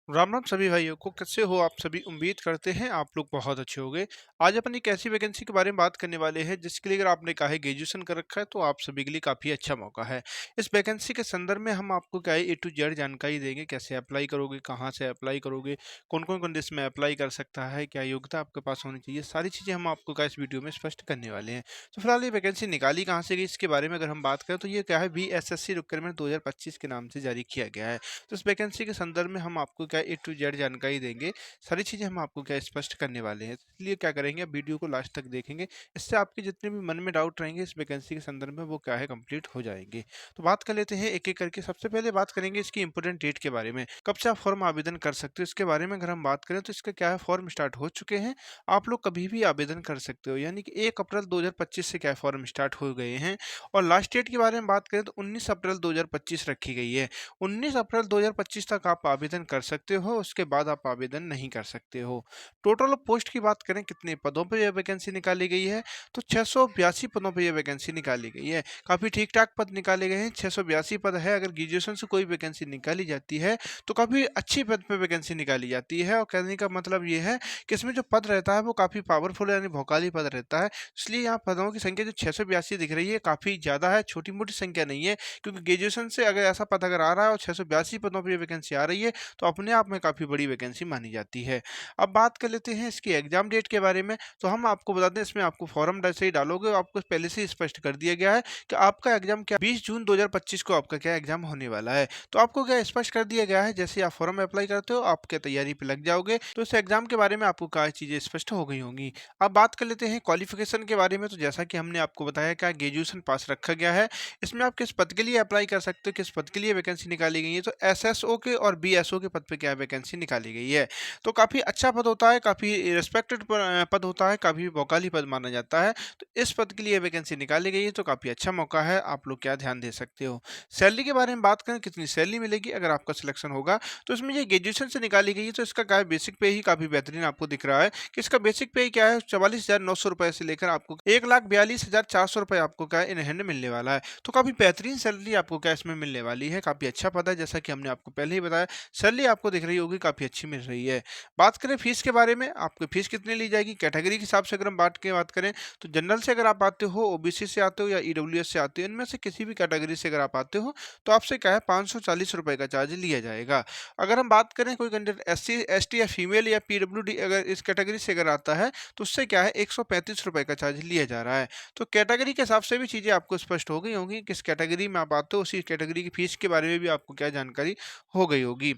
राम राम सभी भाइयों को। कैसे हो आप सभी? उम्मीद करते हैं आप लोग बहुत अच्छे होंगे। आज अपन एक ऐसी वैकेंसी के बारे में बात करने वाले हैं जिसके लिए अगर आपने कहा है ग्रेजुएशन कर रखा है तो आप सभी के लिए काफ़ी अच्छा मौका है। इस वैकेंसी के संदर्भ में हम आपको क्या है ए टू जेड जानकारी देंगे। कैसे अप्लाई करोगे, कहाँ से अप्लाई करोगे, कौन कौन कौन इसमें अप्लाई कर सकता है, क्या योग्यता आपके पास होनी चाहिए, सारी चीज़ें हम आपको क्या इस वीडियो में स्पष्ट करने वाले हैं। तो फिलहाल ये वैकेंसी निकाली कहाँ से गई इसके बारे में अगर हम बात करें तो ये क्या है VSSC रिक्वायरमेंट 2025 के नाम से जारी किया गया है। तो इस वैकेंसी के संदर्भ में हम आपको क्या ए टू जेड जानकारी देंगे। सारी चीज़ें हम आपको क्या स्पष्ट करने वाले हैं। इसलिए क्या करेंगे, आप वीडियो को लास्ट तक देखेंगे। इससे आपके जितने भी मन में डाउट रहेंगे इस वैकेंसी के संदर्भ में वो क्या है कंप्लीट हो जाएंगे। तो बात कर लेते हैं एक एक करके। सबसे पहले बात करेंगे इसकी इंपोर्टेंट डेट के बारे में। कब से आप फॉर्म आवेदन कर सकते हो इसके बारे में अगर हम बात करें तो इसका क्या है, फॉर्म स्टार्ट हो चुके हैं। आप लोग कभी भी आवेदन कर सकते हो, यानी कि 1 अप्रैल 2025 से क्या है फॉर्म स्टार्ट हो गए हैं। और लास्ट डेट के बारे में बात करें तो 19 अप्रैल 2025 रखी गई है। 19 अप्रैल 2025 तक आप आवेदन कर सकते हो, उसके बाद आप आवेदन नहीं कर सकते हो। टोटल पोस्ट की बात करें कितने पदों पर यह वैकेंसी निकाली गई है तो 682 पदों पर यह वैकेंसी निकाली गई है। काफ़ी ठीक ठाक पद निकाले गए हैं। 682 पद है। अगर ग्रेजुएशन से कोई वैकेंसी निकाली जाती है तो काफ़ी अच्छी पद पर वैकेंसी निकाली जाती है। और कहने का मतलब ये है कि इसमें जो पद रहता है वो काफ़ी पावरफुल यानी भौकाली पद रहता है। इसलिए यहाँ पदों की संख्या जो 682 दिख रही है काफ़ी ज़्यादा है, छोटी मोटी संख्या नहीं है। क्योंकि ग्रेजुएशन से अगर ऐसा पद अगर आ रहा है और 682 पदों पर ये वैकेंसी आ रही है तो अपने आप में काफ़ी बड़ी वैकेंसी मानी जाती है। अब बात कर लेते हैं इसकी एग्जाम डेट के बारे में। तो हम आपको बता दें, इसमें आपको फॉर्म जैसे ही डालोगे आपको पहले से ही स्पष्ट कर दिया गया है कि आपका एग्जाम क्या 20 जून 2025 को आपका क्या एग्जाम होने वाला है। तो आपको क्या स्पष्ट कर दिया गया है, जैसे आप फॉर्म अप्लाई करते हो आप क्या तैयारी पे लग जाओगे तो इस एग्जाम के बारे में आपको क्या चीज़ें स्पष्ट हो गई होंगी। अब बात कर लेते हैं क्वालिफिकेशन के बारे में। तो जैसा कि हमने आपको बताया क्या ग्रेजुएशन पास रखा गया है। इसमें आप किस पद के लिए अप्लाई कर सकते हो, किस पद के लिए वैकेंसी निकाली गई है तो एसएसओ के और बीएसओ के पद पे क्या वैकेंसी निकाली गई है। तो काफ़ी अच्छा पद होता है, काफ़ी रिस्पेक्टेड पद होता है, काफ़ी वकाली पद माना जाता है। तो इस पद के लिए वैकेंसी निकाली गई है तो काफ़ी अच्छा मौका है, आप लोग क्या ध्यान दे सकते हो। सैलरी के बारे में बात करें, कितनी सैलरी मिलेगी अगर आपका सिलेक्शन होगा तो इसमें ये ग्रेजुएशन से निकाली गई है तो इसका क्या है बेसिक पे ही काफ़ी बेहतरीन आपको दिख रहा है कि इसका बेसिक पे क्या है 44,900 रुपये से लेकर आपको 1,42,400 रुपये आपको क्या है इन हैंड मिलने वाला है। तो काफ़ी बेहतरीन सैलरी आपको क्या इसमें मिलने वाली है। काफ़ी अच्छा पद है, जैसा कि हमने आपको पहले ही बताया। सैलरी आपको दिख रही होगी काफ़ी अच्छी मिल रही है। बात करें फीस के बारे में, आपकी फीस कितनी ली जाएगी कैटेगरी के हिसाब से अगर हम बात करें तो जनरल से अगर आप आते हो, ओबीसी से आते हो या ईडब्ल्यूएस से आते हो, इनमें से किसी भी कैटेगरी से अगर आप आते हो तो आपसे क्या है 540 रुपये का चार्ज लिया जाएगा। अगर हम बात करें कोई कैंडिडेट SC ST या फीमेल या PWD अगर इस कैटेगरी से अगर आता है तो उससे क्या है 135 रुपये का चार्ज लिया जा रहा है। तो कैटेगरी के हिसाब से भी चीज़ें आपको स्पष्ट हो गई होंगी, किस कैटेगरी में आप आते हो उसी कैटेगरी की फीस के बारे में भी आपको क्या जानकारी हो गई होगी।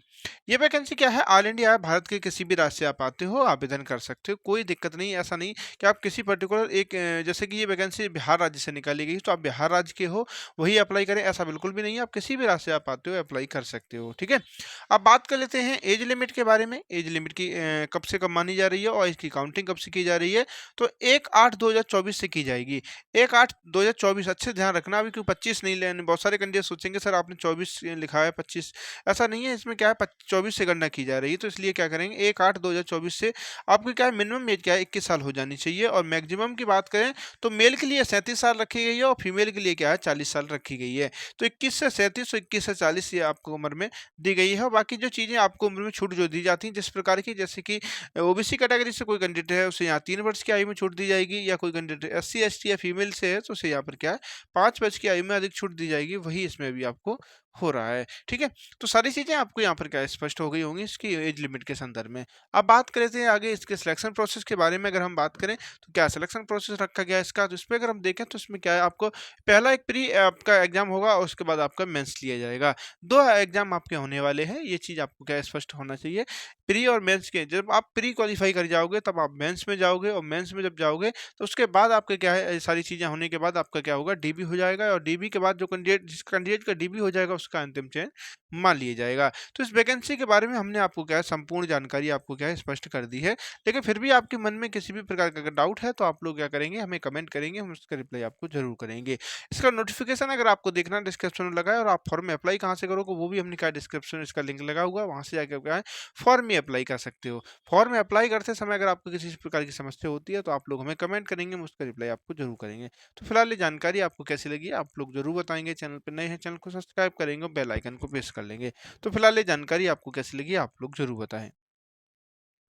ये वैकेंसी क्या है, ऑल इंडिया भारत के किसी भी राज्य से आप आते हो आवेदन कर सकते हो, कोई दिक्कत नहीं। ऐसा नहीं कि आप किसी पर्टिकुलर एक जैसे कि ये वैकेंसी बिहार राज्य से निकाली गई तो आप बिहार राज्य के हो वही अप्लाई करें, ऐसा बिल्कुल भी नहीं है। आप किसी भी राज्य से आप आते हो अप्लाई कर सकते हो, ठीक है। अब बात कर लेते हैं एज लिमिट के बारे में। एज लिमिट की कब से कब मानी जा रही है और इसकी काउंटिंग कब से की जा रही है तो 1/8/2024 से की जाएगी। 1/8/2024 अच्छे से ध्यान रखना, अभी क्यों 25 नहीं लेने। बहुत सारे कैंडिडेट सोचेंगे सर आपने 24 लिखा है 25, ऐसा नहीं है। इसमें क्या है 24 से गणना की जा रही है। तो इसलिए क्या करेंगे 1/8/2024 से आपकी क्या है मिनिमम एज क्या है 21 साल हो जानी चाहिए। और मैक्सिमम की बात करें तो मेल के लिए 37 साल रखी गई है और फीमेल के लिए क्या है 40 साल रखी गई है। तो 21 से 37 और 21 से 40 ये आपको उम्र में दी गई है। और बाकी जो चीज़ें आपको उम्र में छूट जो दी जाती हैं जिस प्रकार की, जैसे कि ओबीसी कैटेगरी से कोई कैंडिडेट है उसे यहाँ 3 वर्ष की आयु में छूट दी जाएगी, या कोई कैंडिडेट SC ST या फीमेल से है तो उसे यहाँ पर क्या है 5 वर्ष की आयु में अधिक छूट दी जाएगी। वही इसमें भी आपको हो रहा है, ठीक है। तो सारी चीज़ें आपको यहाँ पर क्या है स्पष्ट हो गई होंगी इसकी एज लिमिट के संदर्भ में। अब बात कर लेते हैं आगे इसके सिलेक्शन प्रोसेस के बारे में। अगर हम बात करें तो क्या सिलेक्शन प्रोसेस रखा गया है इसका, तो इस पे अगर हम देखें तो इसमें क्या है आपको पहला एक प्री आपका एग्जाम होगा और उसके बाद आपका मेंस लिया जाएगा। 2 एग्जाम आपके होने वाले हैं, ये चीज़ आपको क्या है स्पष्ट होना चाहिए। प्री और मेंस के जब आप प्री क्वालीफाई कर जाओगे तब आप मेंस में जाओगे, और मेंस में जब जाओगे तो उसके बाद आपके क्या है सारी चीज़ें होने के बाद आपका क्या होगा डीबी हो जाएगा। और डीबी के बाद जो कैंडिडेट जिस कैंडिडेट का डीबी हो जाएगा उसका अंतिम चयन मान लिया जाएगा। तो इस वैकेंसी के बारे में हमने आपको क्या है संपूर्ण जानकारी आपको क्या है स्पष्ट कर दी है। लेकिन फिर भी आपके मन में किसी भी प्रकार का अगर डाउट है तो आप लोग क्या करेंगे, हमें कमेंट करेंगे, हम उसका रिप्लाई आपको ज़रूर करेंगे। इसका नोटिफिकेशन अगर आपको देखना है डिस्क्रिप्शन में लगा है, और आप फॉर्म में अप्लाई कहाँ से करोगे वो भी हमने क्या डिस्क्रिप्शन में इसका लिंक लगा हुआ है, वहाँ से जाकर क्या है फॉर्म में अप्लाई कर सकते हो। फॉर्म में अप्लाई करते समय अगर आपको किसी प्रकार की समस्या होती है तो आप लोग हमें कमेंट करेंगे, हम उसका रिप्लाई आपको ज़रूर करेंगे। तो फिलहाल ये जानकारी आपको कैसी लगी आप लोग ज़रूर बताएंगे। चैनल पर नए हैं चैनल को सब्सक्राइब करें। करेंगे और बेल आइकन को प्रेस कर लेंगे। तो फिलहाल ये जानकारी आपको कैसी लगी आप लोग ज़रूर बताएँ।